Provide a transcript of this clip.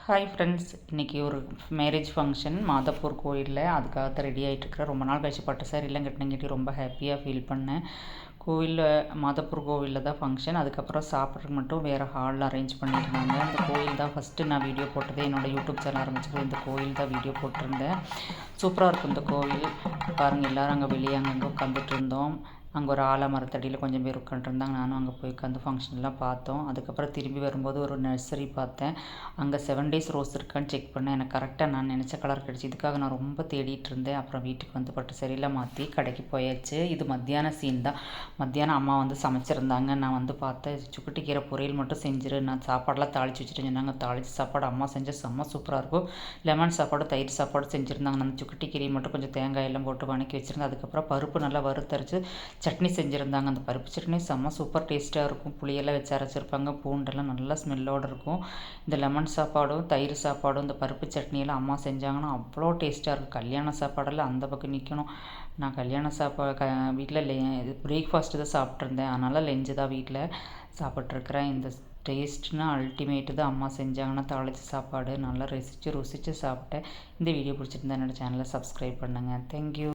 Hi friends, இன்றைக்கி ஒரு marriage function Madhapur கோயிலில். அதுக்காக தான் ரெடி ஆகிட்டுருக்குறேன். ரொம்ப நாள் கழிச்சு பட்டு சாரிலாம் கட்டினங்காட்டி ரொம்ப ஹாப்பியாக ஃபீல் பண்ணேன். கோயிலில் மாதப்பூர் கோவிலில் தான் ஃபங்க்ஷன். அதுக்கப்புறம் சாப்பிட்றதுக்கு மட்டும் வேறு ஹாலில் அரேஞ்ச் பண்ணியிருந்தாங்க. அந்த கோயில் தான் ஃபஸ்ட்டு நான் வீடியோ போட்டதே. என்னோடய யூடியூப் சேனல் ஆரம்பிச்சது இந்த கோயில் தான் வீடியோ போட்டிருந்தேன். சூப்பராக இருக்கும் இந்த கோவில். பாருங்கள், எல்லோரும் அங்கே வெளியே அங்கங்கே உட்காந்துட்டு இருந்தோம். அங்கே ஒரு ஆலமரத்தடியில் கொஞ்சம் பேர் உட்காந்துருந்தாங்க. நானும் அங்கே போய் உட்காந்து ஃபங்க்ஷன்லாம் பார்த்தோம். அதுக்கப்புறம் திரும்பி வரும்போது ஒரு நர்சரி பார்த்தேன். அங்கே 7 days ரோஸ் இருக்கான்னு செக் பண்ணேன். எனக்கு கரெக்டாக நான் நினச்ச கலர் கிடச்சி. இதுக்காக நான் ரொம்ப தேடிட்டு இருந்தேன். அப்புறம் வீட்டுக்கு வந்து பட்டு சரியில்லாம் மாற்றி கடைக்கு போயாச்சு. இது மத்தியான சீன் தான். மத்தியானம் அம்மா வந்து சமைச்சிருந்தாங்க. நான் வந்து பார்த்தேன், சுக்குட்டி கீரை பொரியல் மட்டும் செஞ்சிரு, நான் சாப்பாடெல்லாம் தாளித்து வச்சுட்டு சொன்னாங்க. தாளித்து சாப்பாடு அம்மா செஞ்ச செம்ம சூப்பராக இருக்கும். லெமன் சாப்பாடு, தயிர் சாப்பாடு செஞ்சுருந்தாங்க. நான் சுக்குட்டி கீரையை மட்டும் கொஞ்சம் தேங்காய் எல்லாம் போட்டு வணக்கி வச்சுருந்தேன். அதுக்கப்புறம் பருப்பு நல்லா வறுத்தரைச்சி சட்னி செஞ்சுருந்தாங்க. அந்த பருப்பு சட்னி செம்ம சூப்பர் டேஸ்ட்டாக இருக்கும். புளியெல்லாம் வச்சு அரைச்சிருப்பாங்க. பூண்டெல்லாம் நல்லா ஸ்மெல்லோடு இருக்கும். இந்த லெமன் சாப்பாடும் தயிர் சாப்பாடும் இந்த பருப்பு சட்னியெல்லாம் அம்மா செஞ்சாங்கன்னா அவ்வளோ டேஸ்ட்டாக இருக்கும். கல்யாண சாப்பாடெல்லாம் அந்த பக்கம் நிற்கணும். நான் கல்யாண சாப்பாடு வீட்டில் இது பிரேக்ஃபாஸ்ட்டு தான் சாப்பிட்ருந்தேன். அதனால் லெஞ்சு தான் வீட்டில் சாப்பிட்ருக்குறேன். இந்த டேஸ்ட்னா அல்டிமேட்டு தான். அம்மா செஞ்சாங்கன்னா தாளித்த சாப்பாடு நல்லா ருசித்து சாப்பிட்டேன். இந்த வீடியோ பிடிச்சிருந்தா என்னோடய சேனலை சப்ஸ்கிரைப் பண்ணுங்கள். தேங்க்யூ.